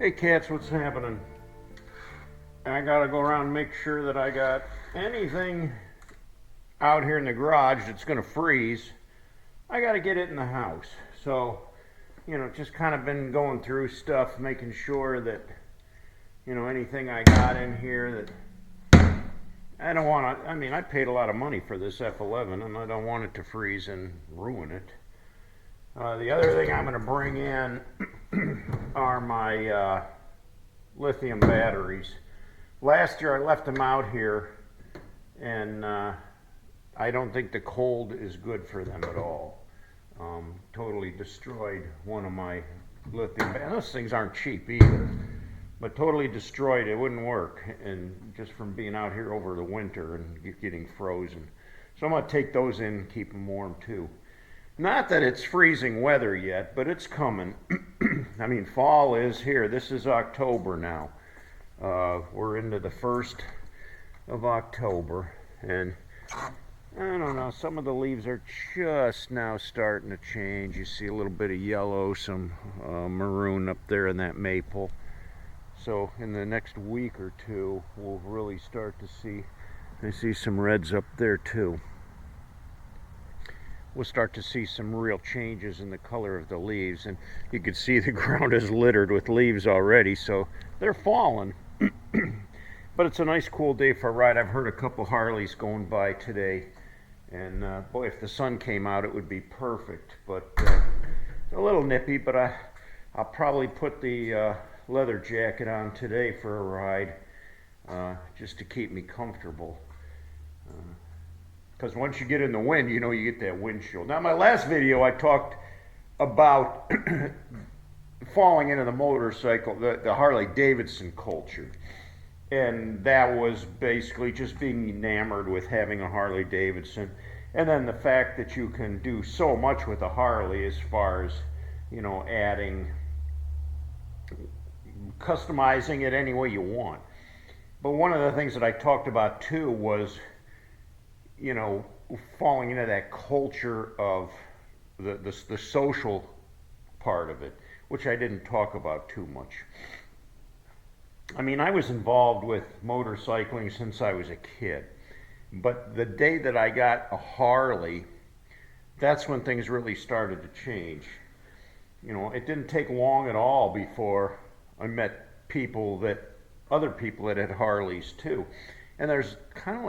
Hey cats, what's happening? I gotta go around and make sure that I got anything out here in the garage that's gonna freeze. I gotta get it in the house. So, just kind of been going through stuff, making sure that, anything I got in here that I don't want to, I paid a lot of money for this F11 and I don't want it to freeze and ruin it. The other thing I'm going to bring in are my lithium batteries. Last year I left them out here, and I don't think the cold is good for them at all. Totally destroyed one of my lithium batteries. Those things aren't cheap either, but totally destroyed. It wouldn't work, and just from being out here over the winter and getting frozen. So I'm going to take those in and keep them warm too. Not that it's freezing weather yet, but it's coming. Fall is here. This is October now. We're into the 1st of October, and I don't know, some of the leaves are just now starting to change. You see a little bit of yellow, some maroon up there in that maple. So in the next week or two, we'll really start to see, I see some reds up there too. We'll start to see some real changes in the color of the leaves, and you can see the ground is littered with leaves already, so they're falling. But it's a nice cool day for a ride. I've heard a couple Harleys going by today, and boy, if the sun came out it would be perfect. But a little nippy, but I'll probably put the leather jacket on today for a ride, just to keep me comfortable. Because once you get in the wind, you get that windshield. Now, my last video, I talked about falling into the motorcycle, the Harley-Davidson culture. And that was basically just being enamored with having a Harley-Davidson. And then the fact that you can do so much with a Harley as far as, adding, customizing it any way you want. But one of the things that I talked about too was, falling into that culture of the social part of it, which I didn't talk about too much. I was involved with motorcycling since I was a kid, but the day that I got a Harley, that's when things really started to change. It didn't take long at all before I met other people that had Harleys too, and there's kind of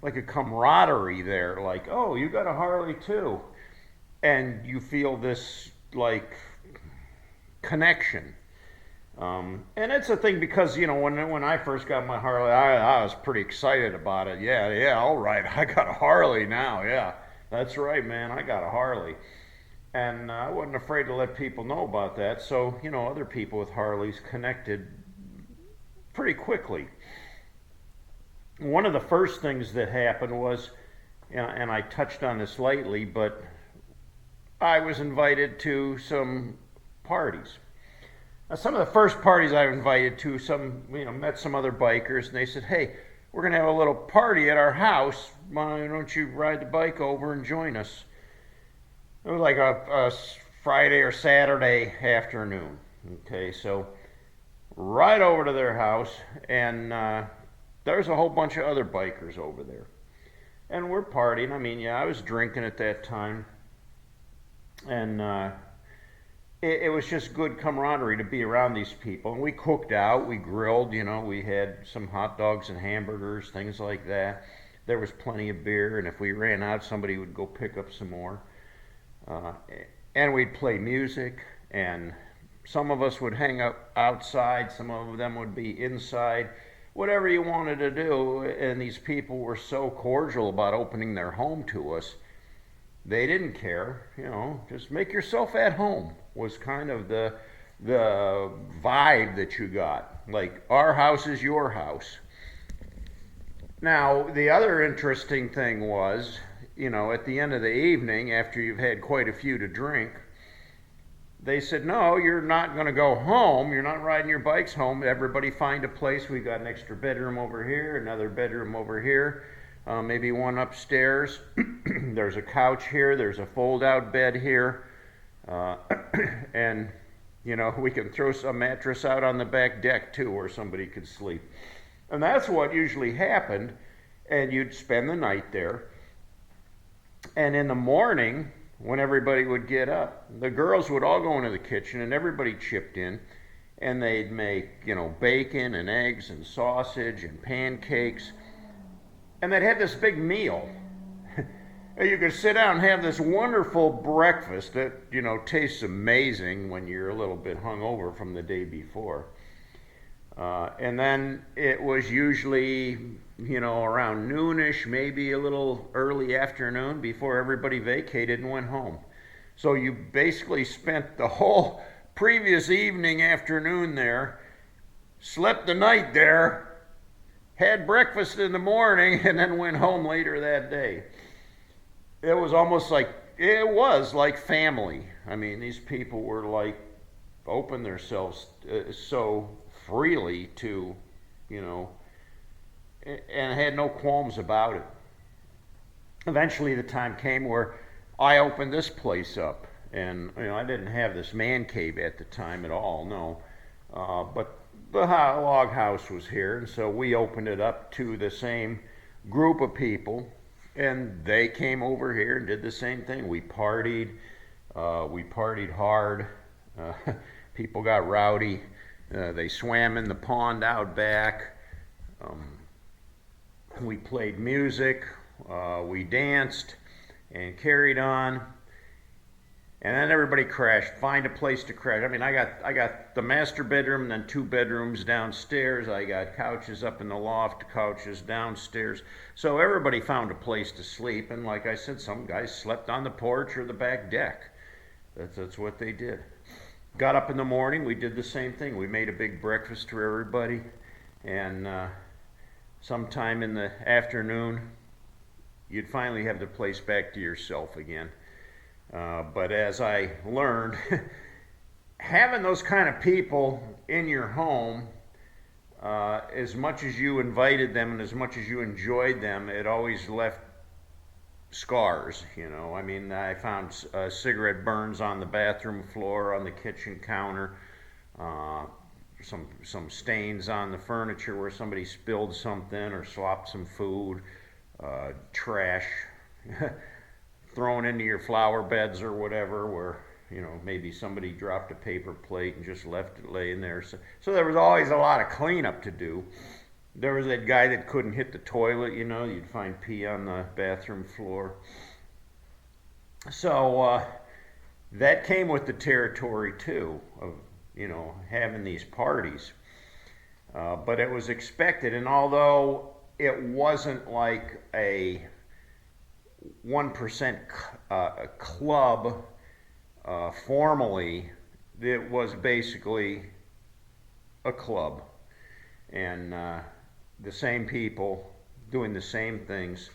like a camaraderie there, like, oh, you got a Harley too, and you feel this like connection. And it's a thing because when I first got my Harley, I was pretty excited about it. Yeah, all right, I got a Harley now. Yeah, that's right, man, I got a Harley, and I wasn't afraid to let people know about that. So other people with Harleys connected pretty quickly. One of the first things that happened was, and I touched on this lately, but I was invited to some parties. Now, some of the first parties I was invited to, met some other bikers, and they said, hey, we're going to have a little party at our house. Why don't you ride the bike over and join us? It was like a Friday or Saturday afternoon. Okay, so right over to their house, and there's a whole bunch of other bikers over there. And we're partying. I was drinking at that time. And it was just good camaraderie to be around these people. And we cooked out, we grilled, we had some hot dogs and hamburgers, things like that. There was plenty of beer, and if we ran out, somebody would go pick up some more. And we'd play music, and some of us would hang out outside, some of them would be inside. Whatever you wanted to do, and these people were so cordial about opening their home to us. They didn't care, just make yourself at home was kind of the vibe that you got. Like, our house is your house. Now, the other interesting thing was, at the end of the evening, after you've had quite a few to drink, they said, no, you're not going to go home. You're not riding your bikes home. Everybody find a place. We got an extra bedroom over here, another bedroom over here, maybe one upstairs. There's a couch here. There's a fold-out bed here. And You know, we can throw some mattress out on the back deck too where somebody could sleep. And that's what usually happened. And you'd spend the night there. And in the morning, when everybody would get up, the girls would all go into the kitchen and everybody chipped in. And they'd make, you know, bacon and eggs and sausage and pancakes. And they'd have this big meal. You could sit down and have this wonderful breakfast that, you know, tastes amazing when you're a little bit hungover from the day before. And then it was usually, you know, around noonish, maybe a little early afternoon before everybody vacated and went home. So you basically spent the whole previous evening, afternoon there, slept the night there, had breakfast in the morning, and then went home later that day. It was almost like, it was like family. I mean, these people were like, opened themselves so freely to, you know, and had no qualms about it. Eventually the time came where I opened this place up. And, you know, I didn't have this man cave at the time at all, no. But the log house was here, and so we opened it up to the same group of people. And they came over here and did the same thing. We partied hard. People got rowdy. They swam in the pond out back. We played music. We danced and carried on. And then everybody crashed. Find a place to crash. I mean, I got the master bedroom, and then 2 bedrooms downstairs. I got couches up in the loft, couches downstairs. So everybody found a place to sleep. And like I said, some guys slept on the porch or the back deck. That's what they did. Got up in the morning. We did the same thing. We made a big breakfast for everybody. And sometime in the afternoon, you'd finally have the place back to yourself again. But as I learned, having those kind of people in your home, as much as you invited them and as much as you enjoyed them, it always left scars, you know. I mean, I found cigarette burns on the bathroom floor, on the kitchen counter, some stains on the furniture where somebody spilled something or slopped some food, trash thrown into your flower beds or whatever, where, you know, maybe somebody dropped a paper plate and just left it laying there. So there was always a lot of cleanup to do. There was that guy that couldn't hit the toilet, you know, you'd find pee on the bathroom floor. So that came with the territory too, of, you know, having these parties. But it was expected, and although it wasn't like a 1% club formally, it was basically a club. And the same people doing the same things,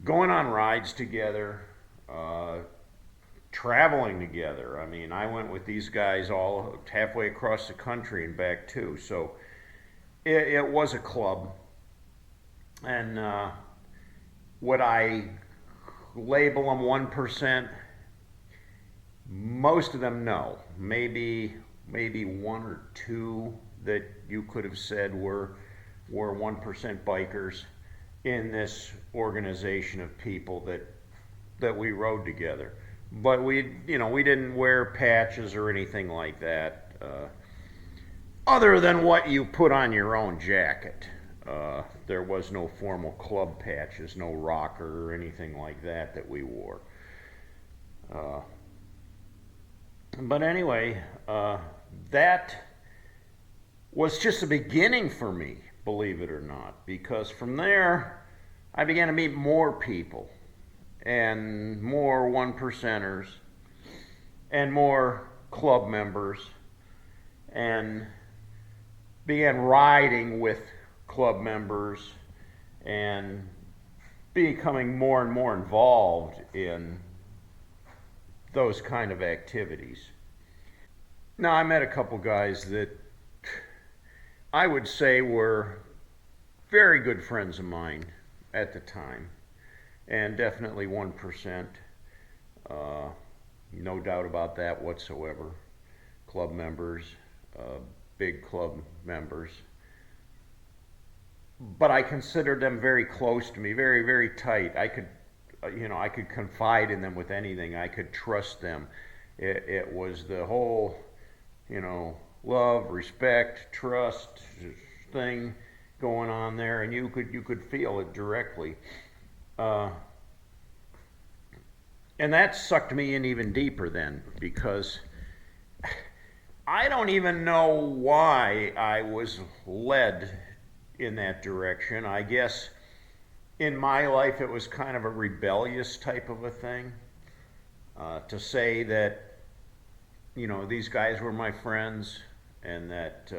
going on rides together, traveling together. I mean, I went with these guys all halfway across the country and back too. So it was a club. And would I label them 1%? Most of them, no. Maybe 1 or 2 that you could have said were 1% bikers in this organization of people that we rode together. But we didn't wear patches or anything like that, other than what you put on your own jacket. There was no formal club patches, no rocker or anything like that we wore. But anyway, that was just the beginning for me, believe it or not, because from there I began to meet more people and more 1%ers and more club members, and began riding with club members and becoming more and more involved in those kind of activities. Now, I met a couple guys that I would say were very good friends of mine at the time, and definitely 1%. No doubt about that whatsoever. club members, big club members. But I considered them very close to me, very, very tight. I could confide in them with anything. I could trust them. It was the whole, love, respect, trust thing going on there, and you could feel it directly. And that sucked me in even deeper then, because I don't even know why I was led in that direction. I guess in my life it was kind of a rebellious type of a thing, to say that, these guys were my friends and that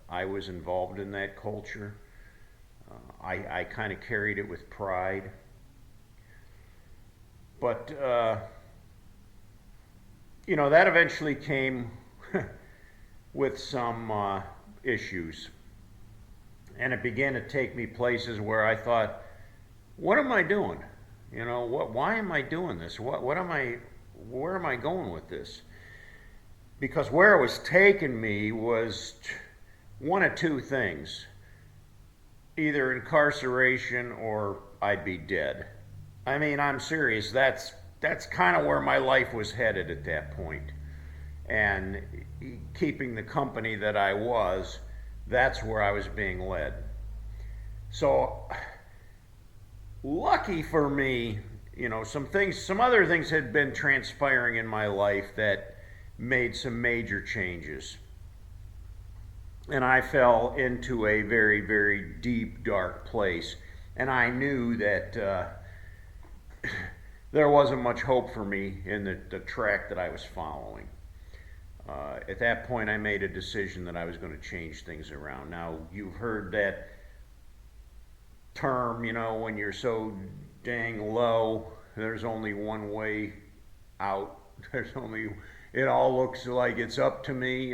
I was involved in that culture. I kind of carried it with pride. But, that eventually came with some issues. And it began to take me places where I thought, what am I doing? Why am I doing this? Where am I going with this? Because where it was taking me was one of two things. Either incarceration or I'd be dead. I mean, I'm serious. That's kind of where my life was headed at that point. And keeping the company that I was, that's where I was being led. So, lucky for me, some other things had been transpiring in my life that made some major changes. And I fell into a very, very deep, dark place. And I knew that there wasn't much hope for me in the track that I was following. At that point, I made a decision that I was going to change things around. Now, you've heard that term, when you're so dang low, there's only one way out. It all looks like it's up to me,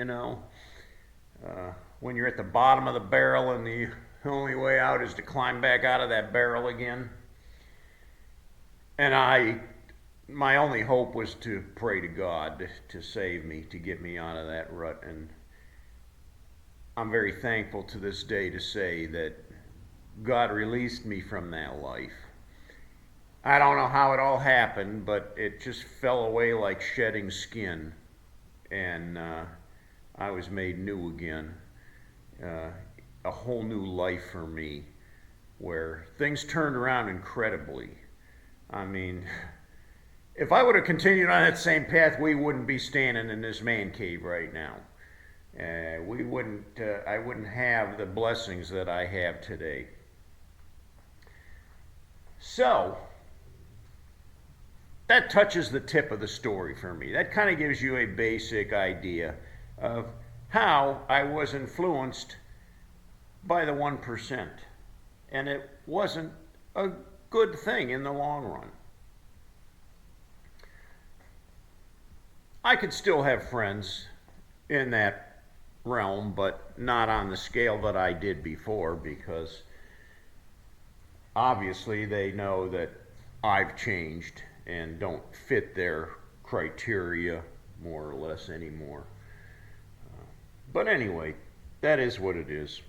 when you're at the bottom of the barrel and the only way out is to climb back out of that barrel again. And my only hope was to pray to God to save me, to get me out of that rut. And I'm very thankful to this day to say that God released me from that life. I don't know how it all happened, but it just fell away like shedding skin. And I was made new again. A whole new life for me, where things turned around incredibly. I mean, if I would have continued on that same path, we wouldn't be standing in this man cave right now. I wouldn't have the blessings that I have today. So, that touches the tip of the story for me. That kind of gives you a basic idea of how I was influenced by the 1%. And it wasn't a good thing in the long run. I could still have friends in that realm, but not on the scale that I did before, because obviously they know that I've changed and don't fit their criteria more or less anymore. But anyway, that is what it is.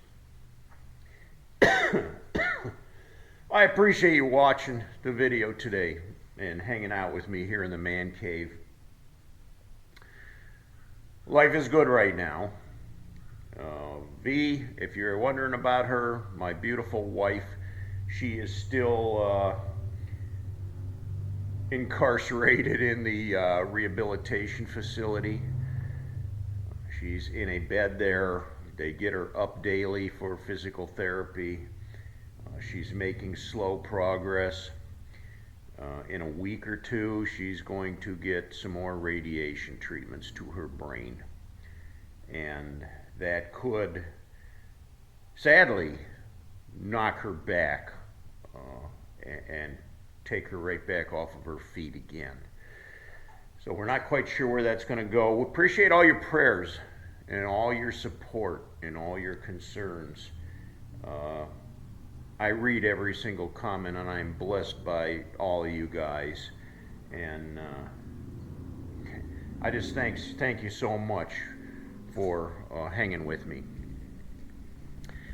I appreciate you watching the video today and hanging out with me here in the man cave. Life is good right now. V, if you're wondering about her, my beautiful wife, she is still incarcerated in the rehabilitation facility. She's in a bed there. They get her up daily for physical therapy. She's making slow progress. In a week or two, she's going to get some more radiation treatments to her brain. And that could, sadly, knock her back and take her right back off of her feet again. So we're not quite sure where that's going to go. We appreciate all your prayers and all your support and all your concerns. I read every single comment, and I'm blessed by all of you guys. And I just thank you so much for hanging with me.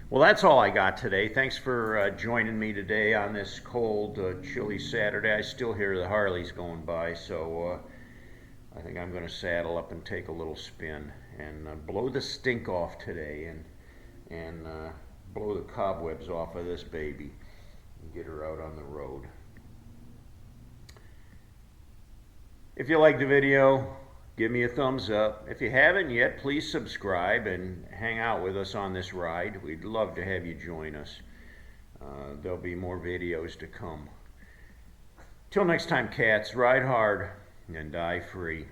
Well, that's all I got today. Thanks for joining me today on this cold, chilly Saturday. I still hear the Harleys going by, so I think I'm going to saddle up and take a little spin and blow the stink off today and blow the cobwebs off of this baby and get her out on the road. If you liked the video, give me a thumbs up. If you haven't yet, please subscribe and hang out with us on this ride. We'd love to have you join us. There'll be more videos to come. Till next time, cats, ride hard and die free.